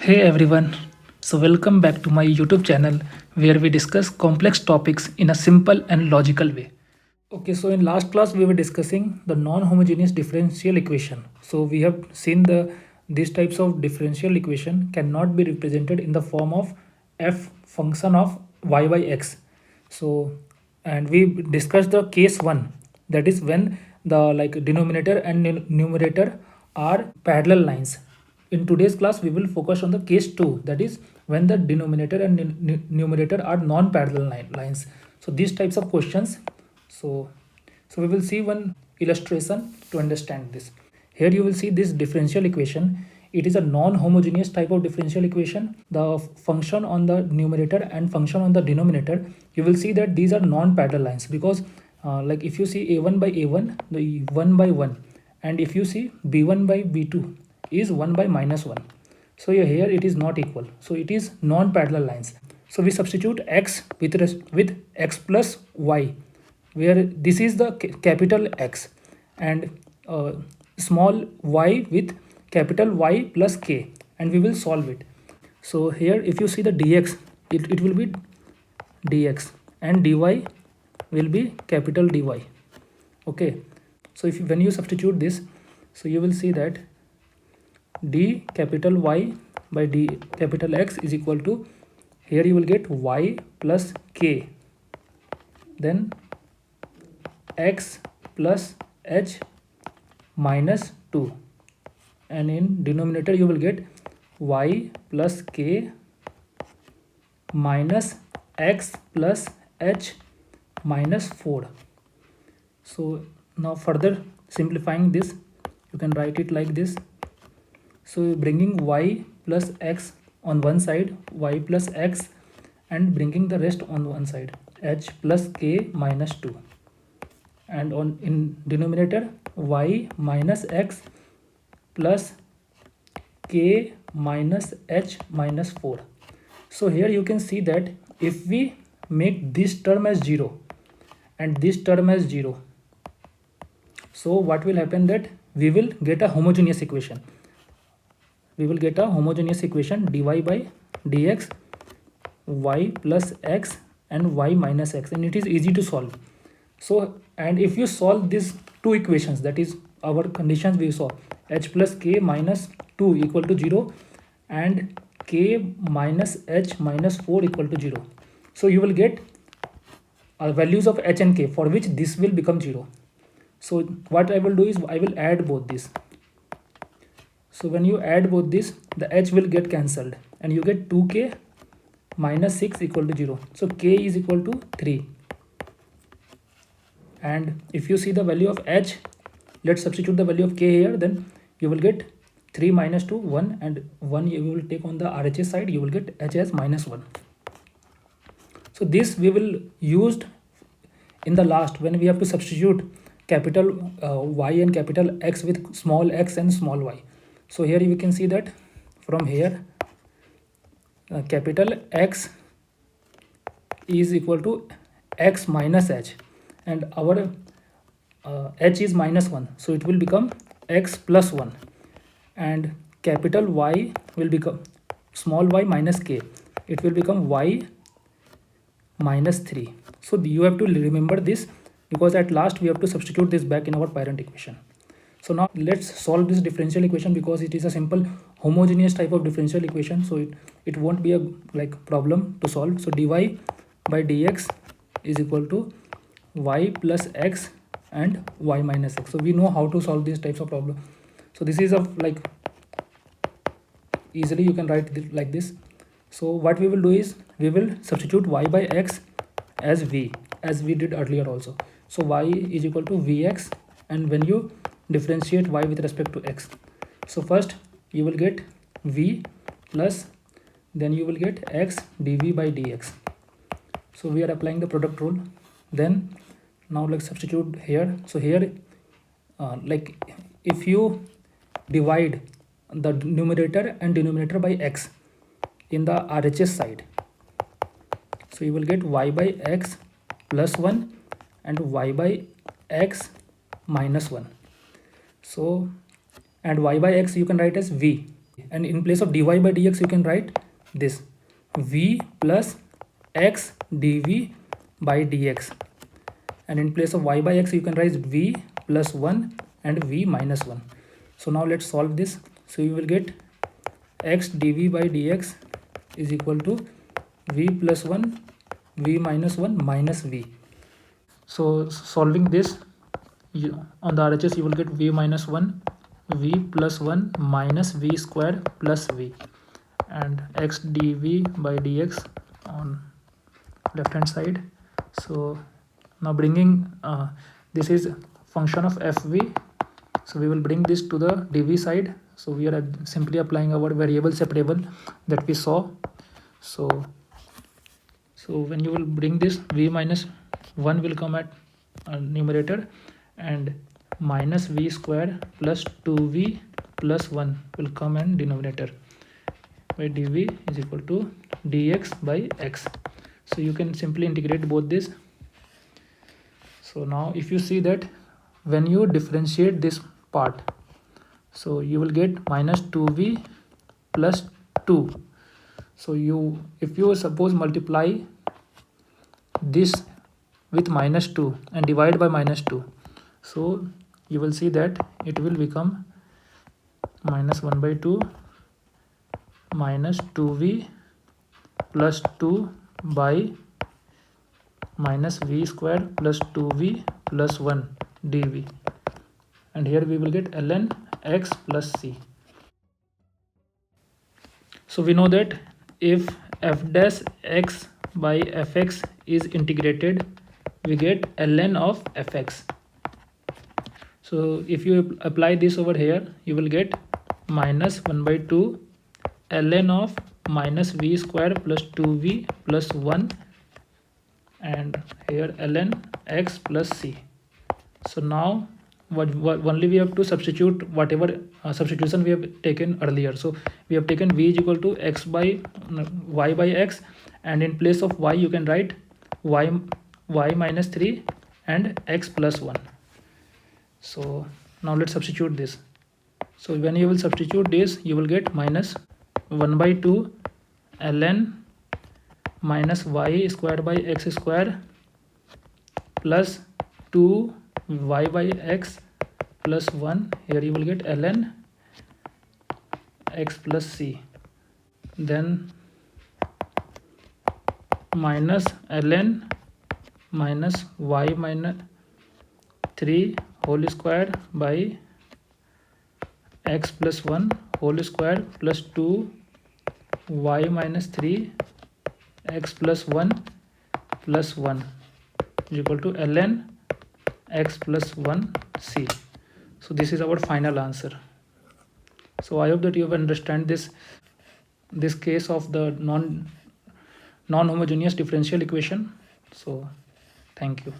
Hey everyone, so welcome back to my YouTube channel where we discuss complex topics in a simple and logical way. Okay, so in last class we were discussing the non-homogeneous differential equation. So we have seen these types of differential equation cannot be represented in the form of f function of y by x. So and we discussed the case 1, that is when the denominator and numerator are parallel lines. In today's class we will focus on the case 2, that is when the denominator and numerator are non-parallel lines. So these types of questions, so we will see one illustration to understand this. Here you will see this differential equation. It is a non-homogeneous type of differential equation. The function on the numerator and function on the denominator, you will see that these are non-parallel lines because like if you see a1 by a1, the 1 by 1, and if you see b1 by b2 is 1 by minus 1. So here it is not equal. So it is non-parallel lines. So we substitute x with x plus y, where this is the capital X and small y with capital Y plus k, and we will solve it. So here if you see the dx, it will be dx and dy will be capital dy. Okay, so if when you substitute this, so you will see that d capital Y by d capital X is equal to, here you will get y plus k, then x plus h minus 2, and in denominator you will get y plus k minus x plus h minus 4. So now further simplifying this, you can write it like this. So bringing y plus x on one side, y plus x, and bringing the rest on one side, h plus k minus 2, and on in denominator y minus x plus k minus h minus 4. So here you can see that if we make this term as 0 and this term as 0, so what will happen, that we will get a homogeneous equation. We will get a homogeneous equation dy by dx y plus x and y minus x, and it is easy to solve. So and if you solve these two equations, that is our conditions we saw, h plus k minus 2 equal to 0 and k minus h minus 4 equal to 0, so you will get values of h and k for which this will become 0. So what I will do is I will add both this. So when you add both this, the h will get cancelled and you get 2k minus 6 equal to 0. So k is equal to 3. And if you see the value of h, let's substitute the value of k here, then you will get 3 minus 2 1, and 1 you will take on the RHS side, you will get h as minus 1. So this we will used in the last when we have to substitute capital Y and capital X with small x and small y. So here you can see that from here capital X is equal to x minus h, and our h is minus 1, so it will become x plus 1, and capital Y will become small y minus k, it will become y minus 3. So you have to remember this because at last we have to substitute this back in our parent equation. So now let's solve this differential equation because it is a simple homogeneous type of differential equation, so it won't be a problem to solve. So dy by dx is equal to y plus x and y minus x. So we know how to solve these types of problem. So this is a easily you can write it like this. So what we will do is we will substitute y by x as v, as we did earlier also. So y is equal to vx, and when you differentiate y with respect to x, so first you will get v plus, then you will get x dv by dx. So we are applying the product rule. Then now let's substitute here. So here if you divide the numerator and denominator by x in the RHS side, so you will get y by x plus 1 and y by x minus 1. So and y by x you can write as v, and in place of dy by dx you can write this v plus x dv by dx, and in place of y by x you can write v plus 1 and v minus 1. So now let's solve this. So you will get x dv by dx is equal to v plus 1 v minus 1 minus v. So solving this, on the RHS you will get v minus 1 v plus 1 minus v square plus v, and x dv by dx on left hand side. So now bringing this is function of fv, so we will bring this to the dv side. So we are simply applying our variable separable that we saw. So when you will bring this, v minus 1 will come at numerator, and minus v square plus 2v plus 1 will come in denominator, by dv is equal to dx by x. So you can simply integrate both this. So now if you see that when you differentiate this part, so you will get minus 2v plus 2. So if you suppose multiply this with minus 2 and divide by minus 2, so you will see that it will become minus 1 by 2 minus 2v plus 2 by minus v square plus 2v plus 1 dv, and here we will get ln x plus c. So we know that if f dash x by fx is integrated, we get ln of fx. So if you apply this over here, you will get minus 1 by 2 ln of minus v square plus 2v plus 1, and here ln x plus c. So now only we have to substitute whatever substitution we have taken earlier. So we have taken v is equal to x by y by x, and in place of y you can write y minus 3 and x plus 1. So now let's substitute this. So when you will substitute this, you will get minus 1 by 2 ln minus y square by x square plus 2 y by x plus 1. Here you will get ln x plus c, then minus ln minus y minus 3 whole square by x plus 1 whole square plus 2 y minus 3 x plus 1 plus 1 is equal to ln x plus 1 c. So this is our final answer. So I hope that you have understand this case of the non-homogeneous differential equation. So thank you.